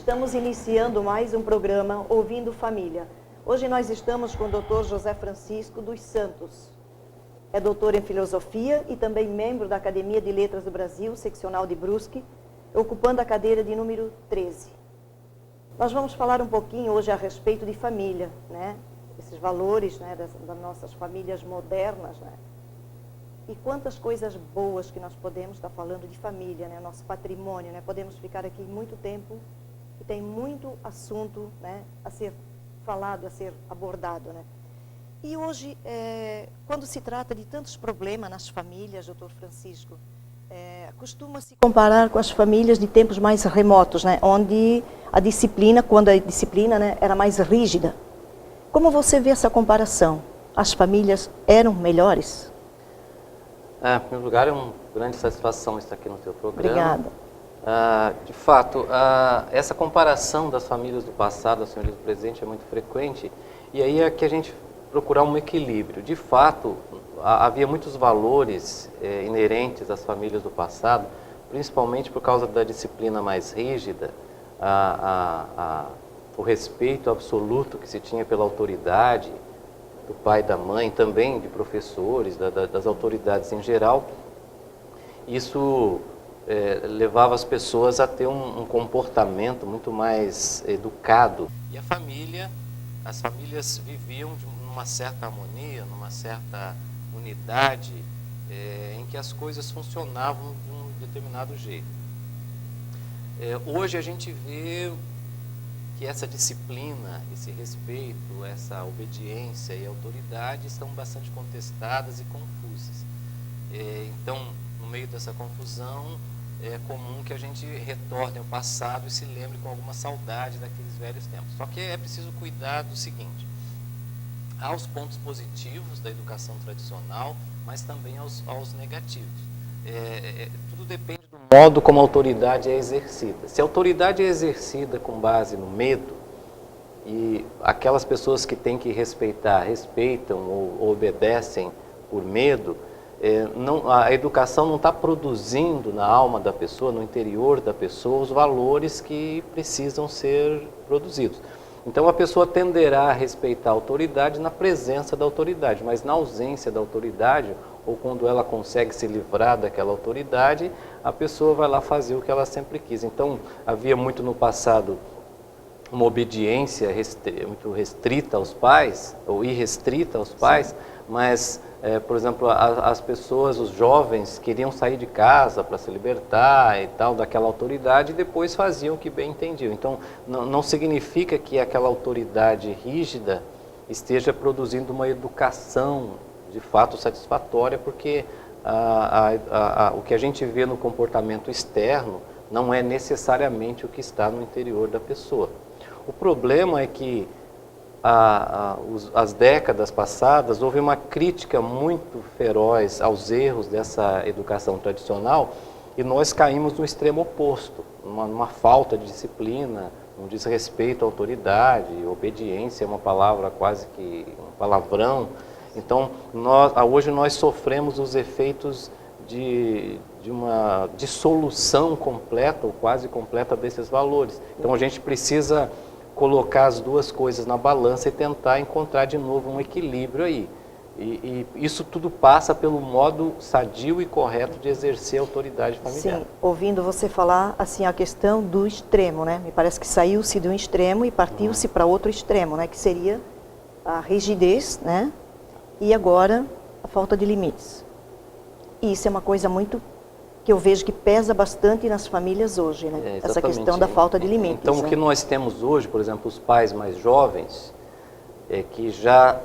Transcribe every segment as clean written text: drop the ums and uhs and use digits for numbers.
Estamos iniciando mais um programa Ouvindo Família. Hoje nós estamos com o Dr. José Francisco dos Santos. É doutor em filosofia e também membro da Academia de Letras do Brasil, seccional de Brusque, ocupando a cadeira de número 13. Nós vamos falar um pouquinho hoje a respeito de família, né? Esses valores, né, das nossas famílias modernas, né? E quantas coisas boas que nós podemos estar falando de família, né? Nosso patrimônio, né? Podemos ficar aqui muito tempo e tem muito assunto, né, a ser falado, a ser abordado, né? E hoje, quando se trata de tantos problemas nas famílias, doutor Francisco, costuma-se comparar com as famílias de tempos mais remotos, né? Onde a disciplina, quando a disciplina, né, era mais rígida. Como você vê essa comparação? As famílias eram melhores? Em primeiro lugar, é uma grande satisfação estar aqui no teu programa. Obrigada. De fato, essa comparação das famílias do passado, das famílias do presente é muito frequente, e aí é que a gente procurar um equilíbrio. De fato, havia muitos valores inerentes às famílias do passado, principalmente por causa da disciplina mais rígida, o respeito absoluto que se tinha pela autoridade do pai e da mãe, também de professores, das autoridades em geral. Isso levava as pessoas a ter um comportamento muito mais educado. E as famílias viviam numa certa harmonia, numa certa unidade, em que as coisas funcionavam de um determinado jeito. Hoje a gente vê que essa disciplina, esse respeito, essa obediência e autoridade estão bastante contestadas e confusas. Então, no meio dessa confusão, é comum que a gente retorne ao passado e se lembre com alguma saudade daqueles velhos tempos. Só que é preciso cuidar do seguinte: há os pontos positivos da educação tradicional, mas também aos negativos. Tudo depende do modo como a autoridade é exercida. Se a autoridade é exercida com base no medo, e aquelas pessoas que têm que respeitar, respeitam ou obedecem por medo, a educação não está produzindo na alma da pessoa, no interior da pessoa, os valores que precisam ser produzidos. Então a pessoa tenderá a respeitar a autoridade na presença da autoridade, mas na ausência da autoridade, ou quando ela consegue se livrar daquela autoridade, a pessoa vai lá fazer o que ela sempre quis. Então havia muito no passado uma obediência muito restrita aos pais, ou irrestrita aos pais. Sim. Mas, por exemplo, as pessoas, os jovens, queriam sair de casa para se libertar e tal, daquela autoridade, e depois faziam o que bem entendiam. Então, não significa que aquela autoridade rígida esteja produzindo uma educação de fato satisfatória, porque o que a gente vê no comportamento externo não é necessariamente o que está no interior da pessoa. O problema é que as décadas passadas houve uma crítica muito feroz aos erros dessa educação tradicional, e nós caímos no extremo oposto, numa falta de disciplina, um desrespeito à autoridade, obediência é uma palavra quase que um palavrão. Então, hoje nós sofremos os efeitos de uma dissolução completa ou quase completa desses valores. Então a gente precisa colocar as duas coisas na balança e tentar encontrar de novo um equilíbrio aí. E isso tudo passa pelo modo sadio e correto de exercer a autoridade familiar. Sim, ouvindo você falar assim a questão do extremo, né? Me parece que saiu-se de um extremo e partiu-se para outro extremo, né? Que seria a rigidez, né? E agora a falta de limites. E isso é uma coisa muito que eu vejo que pesa bastante nas famílias hoje, né? Essa questão da falta de limites. Então, né? O que nós temos hoje, por exemplo, os pais mais jovens, que já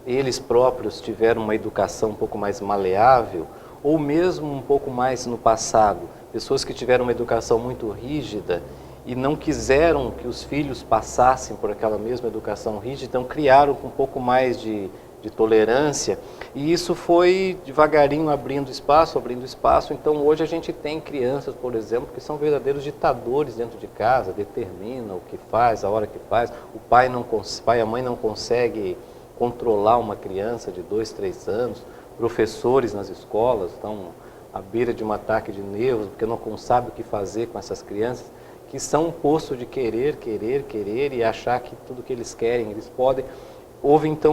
eles próprios tiveram uma educação um pouco mais maleável, ou mesmo um pouco mais no passado, pessoas que tiveram uma educação muito rígida e não quiseram que os filhos passassem por aquela mesma educação rígida, então criaram um pouco mais de tolerância, e isso foi devagarinho abrindo espaço. Então hoje a gente tem crianças, por exemplo, que são verdadeiros ditadores dentro de casa, determinam o que faz, a hora que faz. O pai e a mãe não conseguem controlar uma criança de 2, 3 anos. Professores nas escolas estão à beira de um ataque de nervos, porque não sabem o que fazer com essas crianças que são um poço de querer, querer, querer e achar que tudo que eles querem, eles podem. Houve então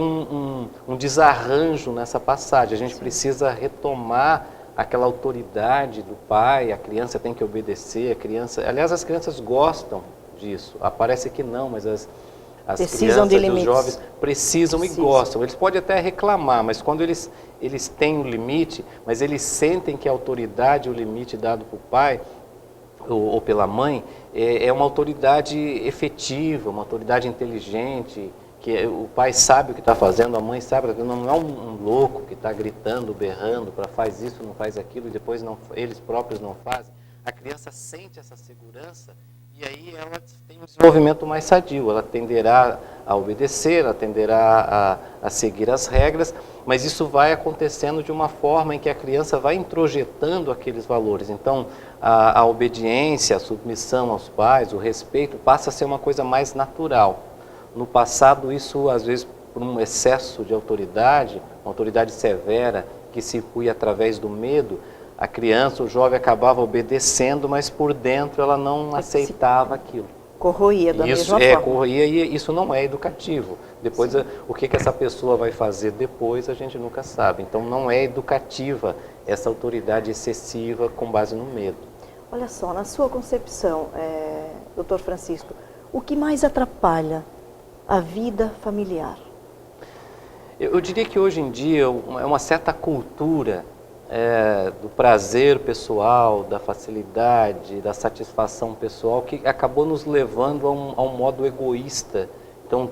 um desarranjo nessa passagem. A gente precisa retomar aquela autoridade do pai, a criança tem que obedecer, a criança... Aliás, as crianças gostam disso. Parece que não, mas as crianças e os jovens precisam e gostam. Eles podem até reclamar, mas quando eles têm um limite, mas eles sentem que a autoridade, o limite dado para o pai ou pela mãe, é uma autoridade efetiva, uma autoridade inteligente, que o pai sabe o que está fazendo, a mãe sabe, não é um louco que está gritando, berrando, para faz isso, não faz aquilo, e depois eles próprios não fazem. A criança sente essa segurança e aí ela tem um desenvolvimento mais sadio, ela tenderá a obedecer, ela tenderá a seguir as regras, mas isso vai acontecendo de uma forma em que a criança vai introjetando aqueles valores. Então, a obediência, a submissão aos pais, o respeito, passa a ser uma coisa mais natural. No passado, isso, às vezes, por um excesso de autoridade, uma autoridade severa, que se impunha através do medo, a criança, o jovem acabava obedecendo, mas por dentro ela não aceitava aquilo. Corroía da mesma forma. Corroía e isso não é educativo. Depois, o que essa pessoa vai fazer depois, a gente nunca sabe. Então, não é educativa essa autoridade excessiva com base no medo. Olha só, na sua concepção, doutor Francisco, o que mais atrapalha a vida familiar? Eu diria que hoje em dia é uma certa cultura do prazer pessoal, da facilidade, da satisfação pessoal, que acabou nos levando a um modo egoísta. Então,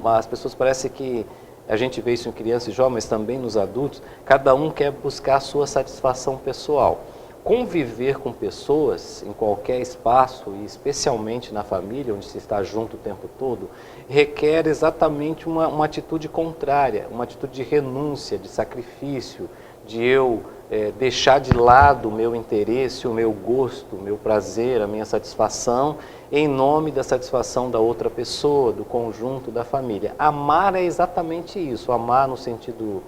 as pessoas parecem que, a gente vê isso em crianças e jovens, mas também nos adultos, cada um quer buscar a sua satisfação pessoal. Conviver com pessoas em qualquer espaço, e especialmente na família, onde se está junto o tempo todo, requer exatamente uma atitude contrária, uma atitude de renúncia, de sacrifício, de eu deixar de lado o meu interesse, o meu gosto, o meu prazer, a minha satisfação, em nome da satisfação da outra pessoa, do conjunto da família. Amar é exatamente isso, amar no sentido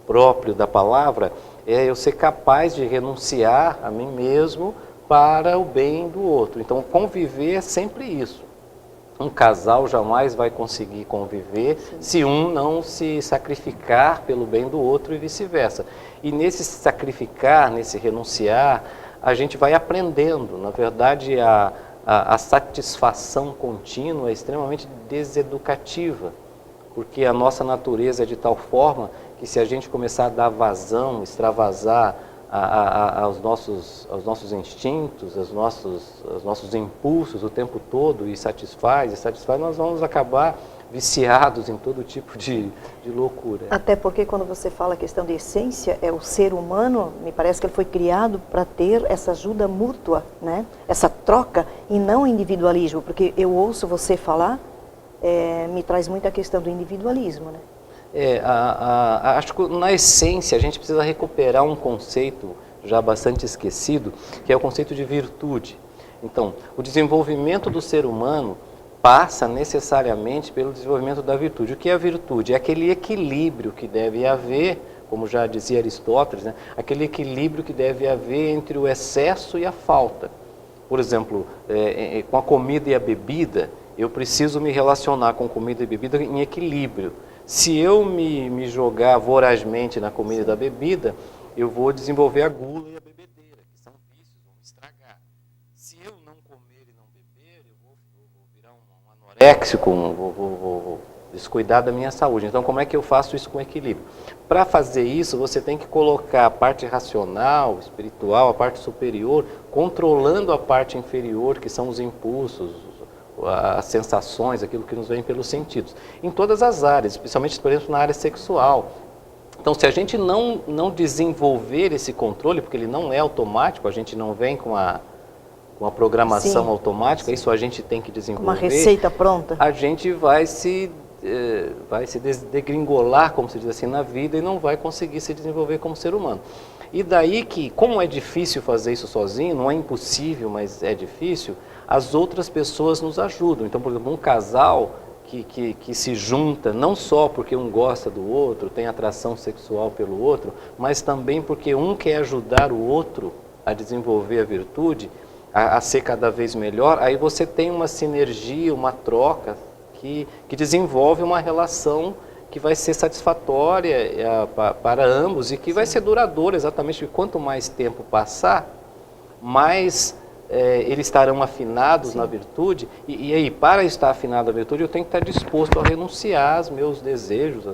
próprio da palavra, é eu ser capaz de renunciar a mim mesmo para o bem do outro. Então, conviver é sempre isso. Um casal jamais vai conseguir conviver se um não se sacrificar pelo bem do outro e vice-versa. E nesse sacrificar, nesse renunciar, a gente vai aprendendo. Na verdade, a satisfação contínua é extremamente deseducativa, porque a nossa natureza é de tal forma que se a gente começar a dar vazão, extravasar aos nossos instintos, aos nossos impulsos o tempo todo e satisfaz, nós vamos acabar viciados em todo tipo de loucura. Até porque quando você fala a questão de essência, o ser humano, me parece que ele foi criado para ter essa ajuda mútua, né? Essa troca e não individualismo, porque eu ouço você falar, me traz muito a questão do individualismo, né? Acho que na essência a gente precisa recuperar um conceito já bastante esquecido, que é o conceito de virtude. Então, o desenvolvimento do ser humano passa necessariamente pelo desenvolvimento da virtude. O que é a virtude? É aquele equilíbrio que deve haver, como já dizia Aristóteles, né? Aquele equilíbrio que deve haver entre o excesso e a falta. Por exemplo, com a comida e a bebida, eu preciso me relacionar com comida e bebida em equilíbrio. Se eu me jogar vorazmente na comida e da bebida, eu vou desenvolver a gula e a bebedeira, que são vícios, vão me estragar. Se eu não comer e não beber, eu vou virar um anoréxico, vou descuidar da minha saúde. Então, como é que eu faço isso com equilíbrio? Para fazer isso, você tem que colocar a parte racional, espiritual, a parte superior, controlando a parte inferior, que são os impulsos, as sensações, aquilo que nos vem pelos sentidos, em todas as áreas, especialmente, por exemplo, na área sexual. Então, se a gente não desenvolver esse controle, porque ele não é automático, a gente não vem com a programação automática, isso a gente tem que desenvolver. Uma receita pronta. A gente vai se degringolar, como se diz assim, na vida e não vai conseguir se desenvolver como ser humano. E daí que, como é difícil fazer isso sozinho, não é impossível, mas é difícil, as outras pessoas nos ajudam. Então, por exemplo, um casal que se junta, não só porque um gosta do outro, tem atração sexual pelo outro, mas também porque um quer ajudar o outro a desenvolver a virtude, a ser cada vez melhor, aí você tem uma sinergia, uma troca que desenvolve uma relação que vai ser satisfatória para ambos e que vai ser duradoura, exatamente, porque quanto mais tempo passar, mais eles estarão afinados na virtude, e aí, para estar afinado na virtude, eu tenho que estar disposto a renunciar aos meus desejos,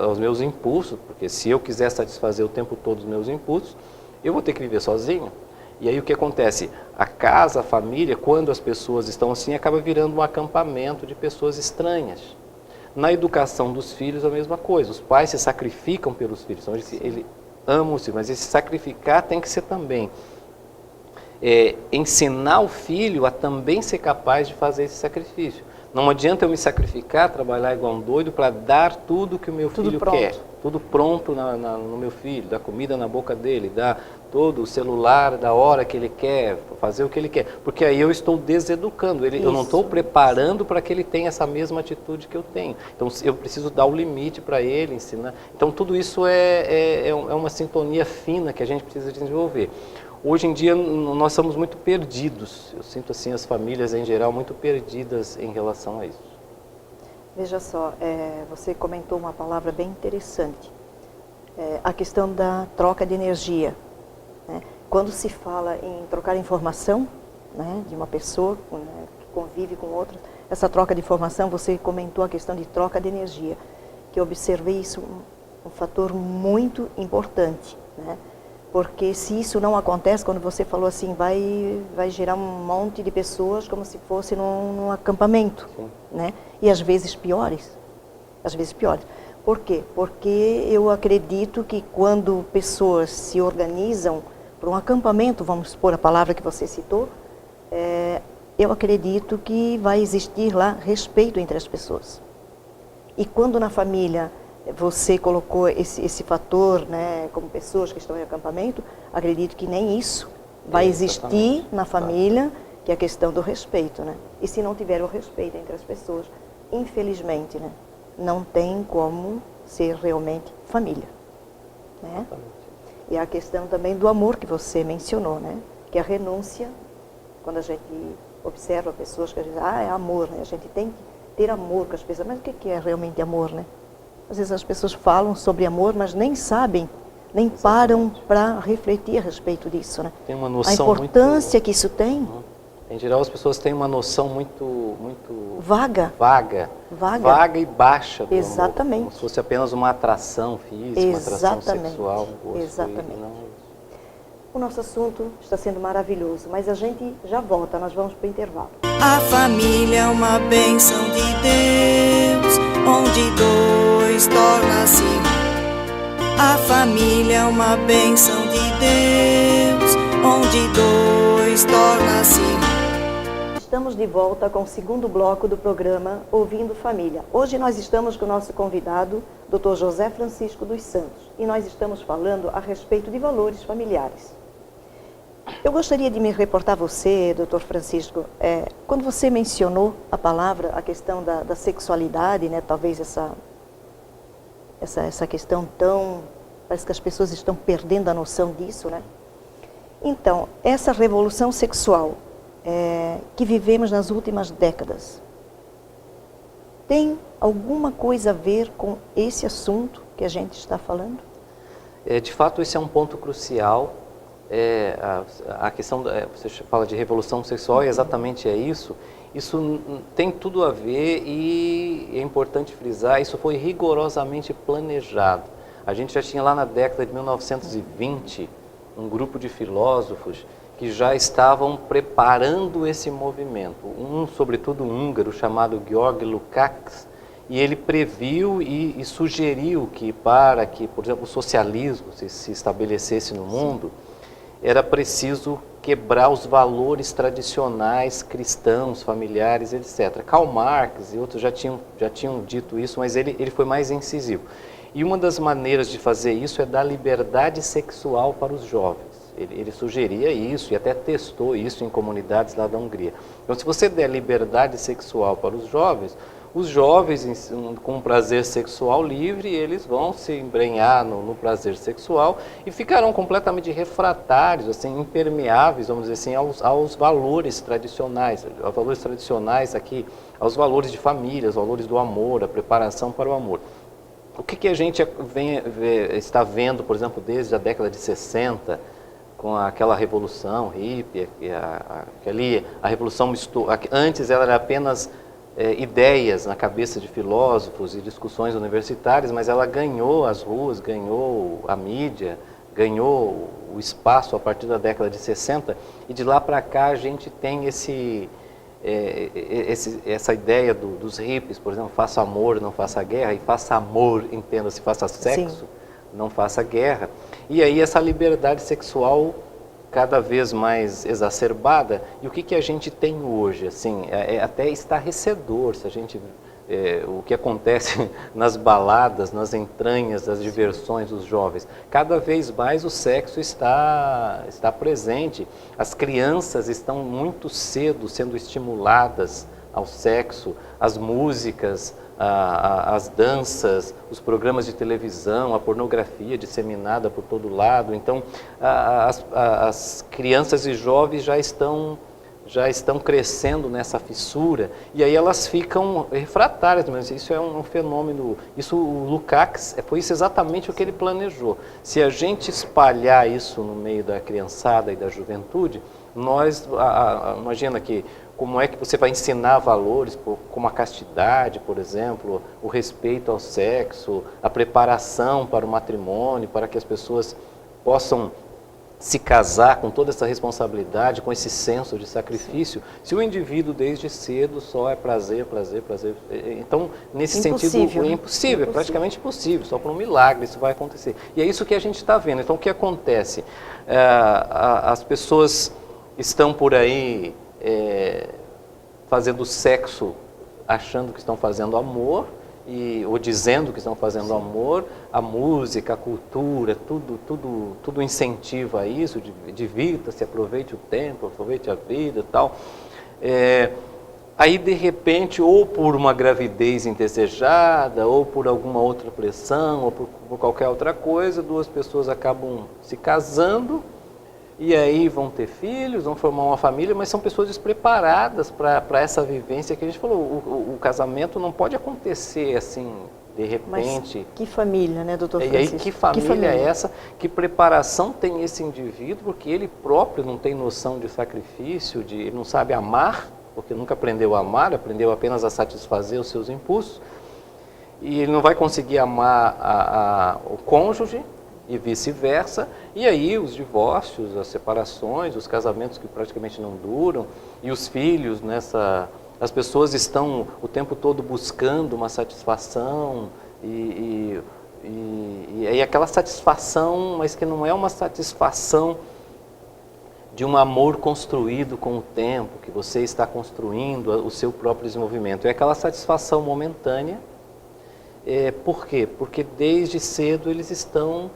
aos meus impulsos, porque se eu quiser satisfazer o tempo todo os meus impulsos, eu vou ter que viver sozinho. E aí o que acontece? A casa, a família, quando as pessoas estão assim, acaba virando um acampamento de pessoas estranhas. Na educação dos filhos, a mesma coisa. Os pais se sacrificam pelos filhos. Então, eles amam os filhos, mas esse sacrificar tem que ser também ensinar o filho a também ser capaz de fazer esse sacrifício. Não adianta eu me sacrificar, trabalhar igual um doido para dar tudo que o meu filho quer. Tudo pronto no meu filho, dar comida na boca dele, dar todo o celular da hora que ele quer, fazer o que ele quer. Porque aí eu estou deseducando ele, eu não estou preparando para que ele tenha essa mesma atitude que eu tenho. Então eu preciso dar o limite para ele, ensinar. Então tudo isso é uma sintonia fina que a gente precisa desenvolver. Hoje em dia nós somos muito perdidos, eu sinto assim as famílias em geral muito perdidas em relação a isso. Veja só, você comentou uma palavra bem interessante, a questão da troca de energia. Né? Quando se fala em trocar informação, né, de uma pessoa que convive com outra, essa troca de informação, você comentou a questão de troca de energia, que eu observei isso um fator muito importante, né? Porque se isso não acontece, quando você falou assim, vai gerar um monte de pessoas como se fosse num acampamento, né? E às vezes piores. Por quê? Porque eu acredito que quando pessoas se organizam para um acampamento, vamos supor a palavra que você citou, eu acredito que vai existir lá respeito entre as pessoas. E quando na família você colocou esse fator, né, como pessoas que estão em acampamento, acredito que nem isso vai existir na família, que é a questão do respeito, né? E se não tiver o respeito entre as pessoas, infelizmente, né, não tem como ser realmente família, né? E a questão também do amor que você mencionou, né? Que a renúncia, quando a gente observa pessoas que dizem, é amor, né? A gente tem que ter amor com as pessoas, mas o que é realmente amor, né? Às vezes as pessoas falam sobre amor, mas nem sabem, nem param para refletir a respeito disso, né? Tem uma noção a importância que isso tem. Em geral, as pessoas têm uma noção muito vaga e baixa do Exatamente. amor, como se fosse apenas uma atração física, uma atração sexual. Exatamente. O nosso assunto está sendo maravilhoso, mas a gente já volta, nós vamos para o intervalo. A família é uma bênção de Deus, onde dois torna-se. A família é uma bênção de Deus, onde dois torna-se. Estamos de volta com o segundo bloco do programa Ouvindo Família. Hoje nós estamos com o nosso convidado, Dr. José Francisco dos Santos, e nós estamos falando a respeito de valores familiares. Eu gostaria de me reportar a você, Dr. Francisco, quando você mencionou a palavra, a questão da sexualidade, né, talvez essa questão parece que as pessoas estão perdendo a noção disso, né? Então, essa revolução sexual que vivemos nas últimas décadas, tem alguma coisa a ver com esse assunto que a gente está falando? De fato, esse é um ponto crucial. A questão, você fala de revolução sexual, e exatamente é isso. Isso tem tudo a ver e é importante frisar, isso foi rigorosamente planejado. A gente já tinha lá na década de 1920 um grupo de filósofos que já estavam preparando esse movimento. Sobretudo um húngaro chamado Georg Lukács, e ele previu e sugeriu que para que, por exemplo, o socialismo se estabelecesse no mundo, era preciso quebrar os valores tradicionais, cristãos, familiares, etc. Karl Marx e outros já tinham dito isso, mas ele foi mais incisivo. E uma das maneiras de fazer isso é dar liberdade sexual para os jovens. Ele sugeria isso e até testou isso em comunidades lá da Hungria. Então, se você der liberdade sexual para os jovens, os jovens com prazer sexual livre, eles vão se embrenhar no prazer sexual e ficarão completamente refratários, assim, impermeáveis, vamos dizer assim, aos valores tradicionais, aqui, aos valores de família, aos valores do amor, a preparação para o amor. O que a gente está vendo, por exemplo, desde a década de 60, com aquela revolução hippie, a revolução antes ela era apenas ideias na cabeça de filósofos e discussões universitárias, mas ela ganhou as ruas, ganhou a mídia, ganhou o espaço a partir da década de 60, e de lá para cá a gente tem essa ideia dos hippies, por exemplo, faça amor, não faça guerra, e faça amor, entenda-se, faça sexo, sim, não faça guerra. E aí essa liberdade sexual cada vez mais exacerbada. E o que a gente tem hoje? Assim, é até estarrecedor se a gente o que acontece nas baladas, nas entranhas das diversões dos jovens. Cada vez mais o sexo está presente. As crianças estão muito cedo sendo estimuladas ao sexo, as músicas, as danças, os programas de televisão, a pornografia disseminada por todo lado. Então, as crianças e jovens já estão crescendo nessa fissura, e aí elas ficam refratárias, mas isso é um fenômeno, o Lukács, foi isso exatamente o que ele planejou. Se a gente espalhar isso no meio da criançada e da juventude, imagina que como é que você vai ensinar valores como a castidade, por exemplo, o respeito ao sexo, a preparação para o matrimônio, para que as pessoas possam se casar com toda essa responsabilidade, com esse senso de sacrifício, se o indivíduo desde cedo só é prazer, prazer, prazer. Então, nesse sentido, é impossível, é praticamente impossível, só por um milagre isso vai acontecer. E é isso que a gente está vendo. Então, o que acontece? As pessoas estão por aí fazendo sexo achando que estão fazendo amor, ou dizendo que estão fazendo Sim. amor, a música, a cultura, tudo incentiva isso, divirta-se, aproveite o tempo, aproveite a vida e tal. Aí, de repente, ou por uma gravidez indesejada, ou por alguma outra pressão, ou por qualquer outra coisa, duas pessoas acabam se casando, e aí vão ter filhos, vão formar uma família, mas são pessoas despreparadas para essa vivência que a gente falou. O casamento não pode acontecer assim, de repente. Mas que família, né, doutor Francisco? E aí, que família é essa? Que preparação tem esse indivíduo? Porque ele próprio não tem noção de sacrifício, ele não sabe amar, porque nunca aprendeu a amar, aprendeu apenas a satisfazer os seus impulsos. E ele não vai conseguir amar o cônjuge, e vice-versa, e aí os divórcios, as separações, os casamentos que praticamente não duram, e os filhos as pessoas estão o tempo todo buscando uma satisfação, e aí aquela satisfação, mas que não é uma satisfação de um amor construído com o tempo, que você está construindo o seu próprio desenvolvimento, é aquela satisfação momentânea. Por quê? Porque desde cedo eles estão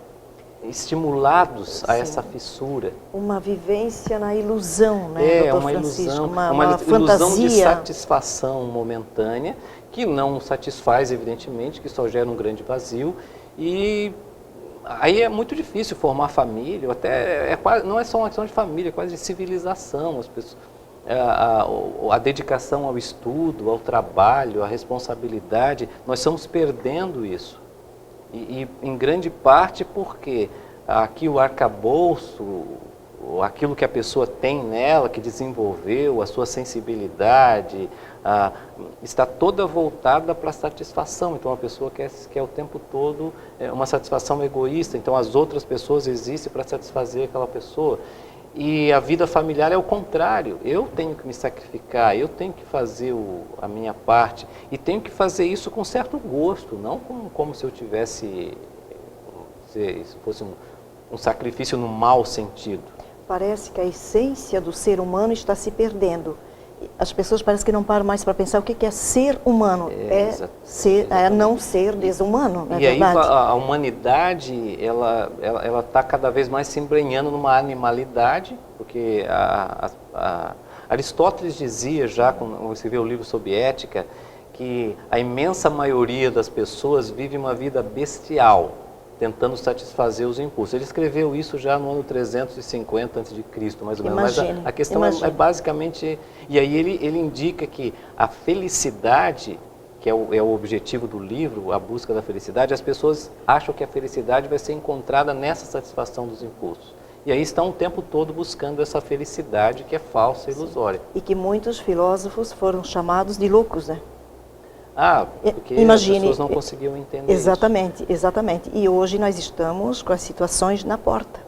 estimulados a essa fissura. Uma vivência na ilusão, né, doutor uma Francisco? Ilusão, uma ilusão de satisfação momentânea, que não satisfaz, evidentemente, que só gera um grande vazio, e aí é muito difícil formar família, até não é só uma questão de família, é quase de civilização. As pessoas, a dedicação ao estudo, ao trabalho, à responsabilidade, nós estamos perdendo isso. E em grande parte porque aqui o arcabouço, aquilo que a pessoa tem nela, que desenvolveu, a sua sensibilidade, está toda voltada para a satisfação. Então a pessoa quer o tempo todo uma satisfação egoísta, então as outras pessoas existem para satisfazer aquela pessoa. E a vida familiar é o contrário, eu tenho que me sacrificar, eu tenho que fazer a minha parte, e tenho que fazer isso com certo gosto, não como se eu tivesse, se fosse um sacrifício no mau sentido. Parece que a essência do ser humano está se perdendo. As pessoas parecem que não param mais para pensar o que é ser humano. É não ser desumano, não é verdade? E aí a humanidade, ela está cada vez mais se embrenhando numa animalidade, porque Aristóteles dizia já, quando você vê o livro sobre ética, que a imensa maioria das pessoas vive uma vida bestial, tentando satisfazer os impulsos. Ele escreveu isso já no ano 350 a.C., mais ou menos. Mas a questão é basicamente... E aí ele indica que a felicidade, que é o objetivo do livro, a busca da felicidade, as pessoas acham que a felicidade vai ser encontrada nessa satisfação dos impulsos. E aí estão o tempo todo buscando essa felicidade que é falsa e ilusória. E que muitos filósofos foram chamados de loucos, né? Porque as pessoas não conseguiam entender isso. Exatamente. E hoje nós estamos com as situações na porta.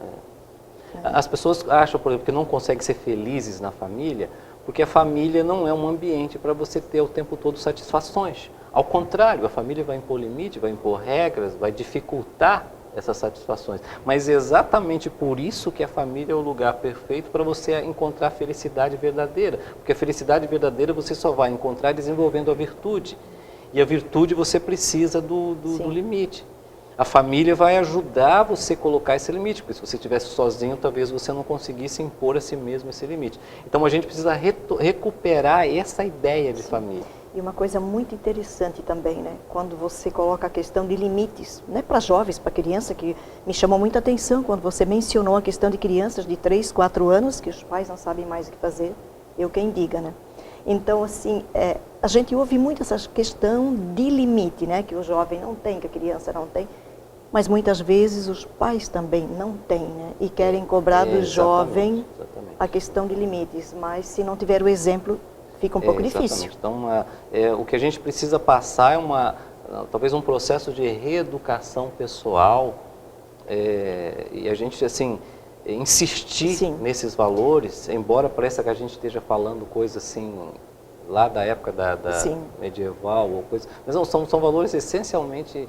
As pessoas acham, por exemplo, que não conseguem ser felizes na família, porque a família não é um ambiente para você ter o tempo todo satisfações. Ao contrário, a família vai impor limite, vai impor regras, vai dificultar essas satisfações. Mas é exatamente por isso que a família é o lugar perfeito para você encontrar a felicidade verdadeira. Porque a felicidade verdadeira você só vai encontrar desenvolvendo a virtude. E a virtude você precisa do limite. A família vai ajudar você a colocar esse limite, porque se você estivesse sozinho, talvez você não conseguisse impor a si mesmo esse limite. Então a gente precisa recuperar essa ideia de família. E uma coisa muito interessante também, né? Quando você coloca a questão de limites, né? Para jovens, para criança, que me chamou muita atenção quando você mencionou a questão de crianças de 3, 4 anos, que os pais não sabem mais o que fazer, eu quem diga, né? Então, assim, a gente ouve muito essa questão de limite, né? Que o jovem não tem, que a criança não tem. Mas muitas vezes os pais também não têm, né? E querem cobrar do jovem a questão de limites. Mas se não tiver o exemplo, fica um pouco difícil. Então, o que a gente precisa passar é talvez um processo de reeducação pessoal e a gente, assim, insistir nesses valores, embora pareça que a gente esteja falando coisa assim, lá da época da medieval, ou coisa, mas não, são valores essencialmente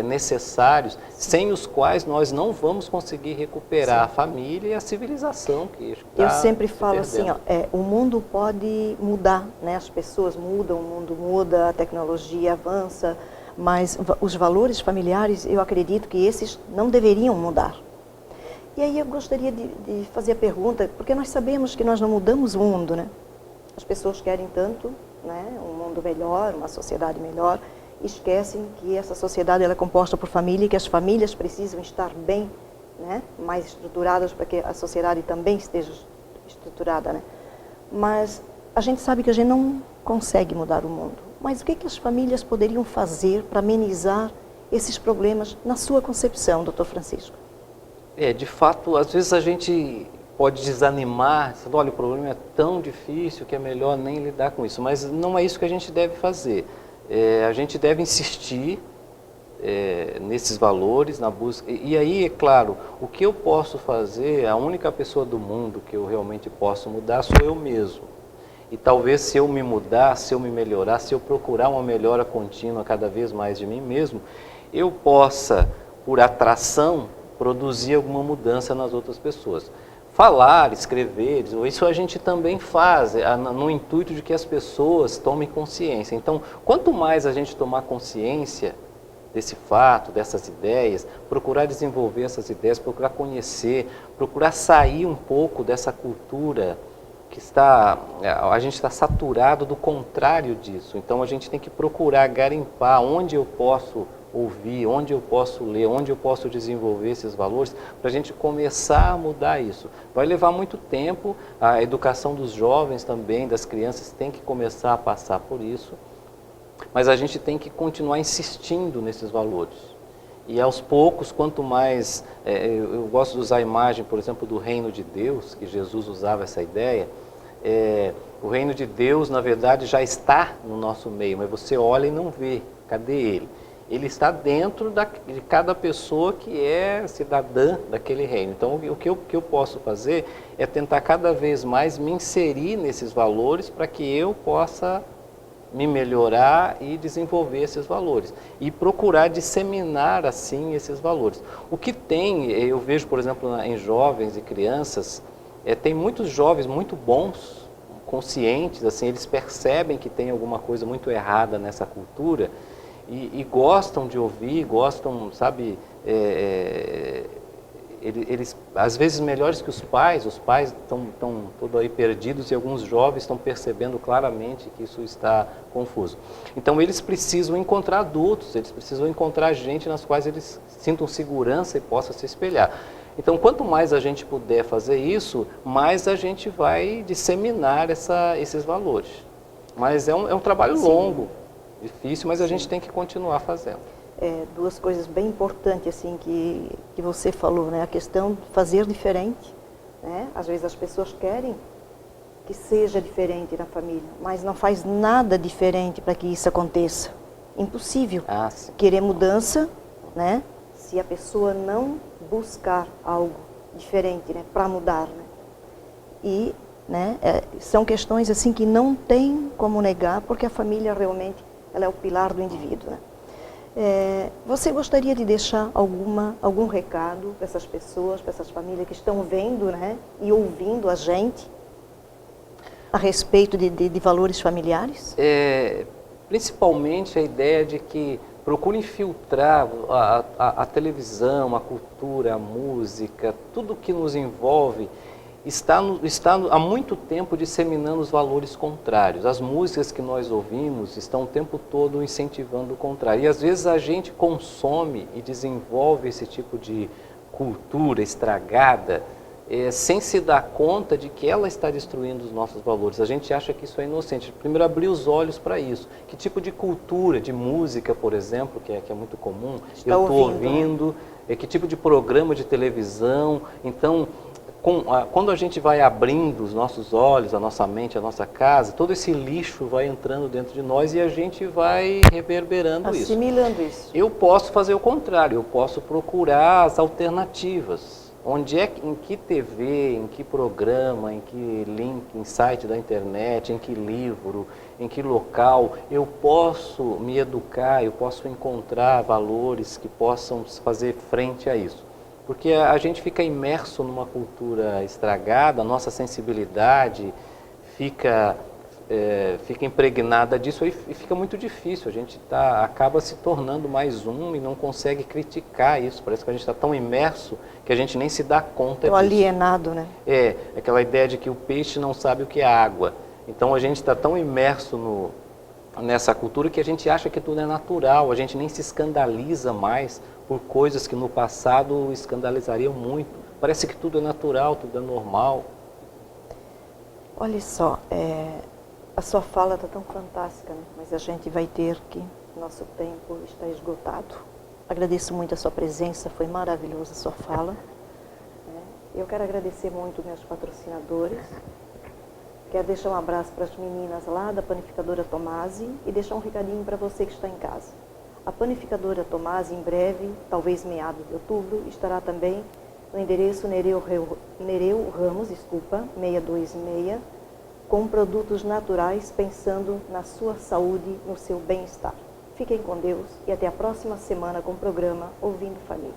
necessários, sem os quais nós não vamos conseguir recuperar a família e a civilização que está. Eu sempre falo assim, o mundo pode mudar, né? As pessoas mudam, o mundo muda, a tecnologia avança, mas os valores familiares, eu acredito que esses não deveriam mudar. E aí eu gostaria de fazer a pergunta, porque nós sabemos que nós não mudamos o mundo, né? As pessoas querem tanto, né? Um mundo melhor, uma sociedade melhor, esquecem que essa sociedade ela é composta por família e que as famílias precisam estar bem, né? Mais estruturadas para que a sociedade também esteja estruturada, né? Mas a gente sabe que a gente não consegue mudar o mundo. Mas o que as famílias poderiam fazer para amenizar esses problemas na sua concepção, Dr. Francisco? De fato, às vezes a gente pode desanimar, dizendo, olha, o problema é tão difícil que é melhor nem lidar com isso. Mas não é isso que a gente deve fazer. A gente deve insistir nesses valores, na busca. E aí, é claro, o que eu posso fazer, a única pessoa do mundo que eu realmente posso mudar sou eu mesmo. E talvez se eu me mudar, se eu me melhorar, se eu procurar uma melhora contínua cada vez mais de mim mesmo, eu possa, por atração, produzir alguma mudança nas outras pessoas. Falar, escrever, isso a gente também faz, no intuito de que as pessoas tomem consciência. Então, quanto mais a gente tomar consciência desse fato, dessas ideias, procurar desenvolver essas ideias, procurar conhecer, procurar sair um pouco dessa cultura que a gente está saturado do contrário disso. Então, a gente tem que procurar garimpar onde eu posso ouvir, onde eu posso ler, onde eu posso desenvolver esses valores, para a gente começar a mudar isso. Vai levar muito tempo, a educação dos jovens também, das crianças, tem que começar a passar por isso, mas a gente tem que continuar insistindo nesses valores. E aos poucos, quanto mais, eu gosto de usar a imagem, por exemplo, do reino de Deus, que Jesus usava essa ideia, o reino de Deus, na verdade, já está no nosso meio, mas você olha e não vê, cadê ele? Ele está dentro de cada pessoa que é cidadã daquele reino. Então, o que eu posso fazer é tentar cada vez mais me inserir nesses valores para que eu possa me melhorar e desenvolver esses valores. E procurar disseminar, assim, esses valores. O que eu vejo, por exemplo, em jovens e crianças, tem muitos jovens muito bons, conscientes, assim, eles percebem que tem alguma coisa muito errada nessa cultura, e gostam de ouvir, gostam, sabe, eles às vezes melhores que os pais estão todos aí perdidos e alguns jovens estão percebendo claramente que isso está confuso. Então eles precisam encontrar adultos, eles precisam encontrar gente nas quais eles sintam segurança e possam se espelhar. Então quanto mais a gente puder fazer isso, mais a gente vai disseminar esses valores. Mas é um trabalho longo, difícil, mas a gente tem que continuar fazendo. Duas coisas bem importantes assim que você falou, né? A questão de fazer diferente, né? Às vezes as pessoas querem que seja diferente na família, mas não faz nada diferente para que isso aconteça. Impossível querer mudança, né? Se a pessoa não buscar algo diferente, né? Para mudar, né? E, né? São questões assim que não tem como negar, porque a família realmente ela é o pilar do indivíduo, né? Você gostaria de deixar algum recado para essas pessoas, para essas famílias que estão vendo, né, e ouvindo a gente a respeito de valores familiares? Principalmente a ideia de que procurem filtrar a televisão, a cultura, a música, tudo que nos envolve está há muito tempo disseminando os valores contrários. As músicas que nós ouvimos estão o tempo todo incentivando o contrário. E às vezes a gente consome e desenvolve esse tipo de cultura estragada sem se dar conta de que ela está destruindo os nossos valores. A gente acha que isso é inocente. Primeiro, abrir os olhos para isso. Que tipo de cultura, de música, por exemplo, que é muito comum, eu estou ouvindo, que tipo de programa de televisão. Então, quando a gente vai abrindo os nossos olhos, a nossa mente, a nossa casa, todo esse lixo vai entrando dentro de nós e a gente vai reverberando assimilando isso. Eu posso fazer o contrário, eu posso procurar as alternativas. Em que TV, em que programa, em que link, em site da internet, em que livro, em que local, eu posso me educar, eu posso encontrar valores que possam fazer frente a isso. Porque a gente fica imerso numa cultura estragada, a nossa sensibilidade fica impregnada disso e fica muito difícil. A gente acaba se tornando mais um e não consegue criticar isso. Parece que a gente está tão imerso que a gente nem se dá conta disso. Alienado, né? Aquela ideia de que o peixe não sabe o que é água. Então a gente está tão imerso nessa cultura que a gente acha que tudo é natural, a gente nem se escandaliza mais por coisas que no passado escandalizariam muito. Parece que tudo é natural, tudo é normal. Olha só, a sua fala está tão fantástica, né? Mas a gente vai ter que, nosso tempo está esgotado. Agradeço muito a sua presença, foi maravilhosa a sua fala. Eu quero agradecer muito meus patrocinadores. Quero deixar um abraço para as meninas lá da Panificadora Tomasi e deixar um recadinho para você que está em casa. A Panificadora Tomasi, em breve, talvez meados de outubro, estará também no endereço Nereu Ramos, 626, com produtos naturais, pensando na sua saúde, no seu bem-estar. Fiquem com Deus e até a próxima semana com o programa Ouvindo Família.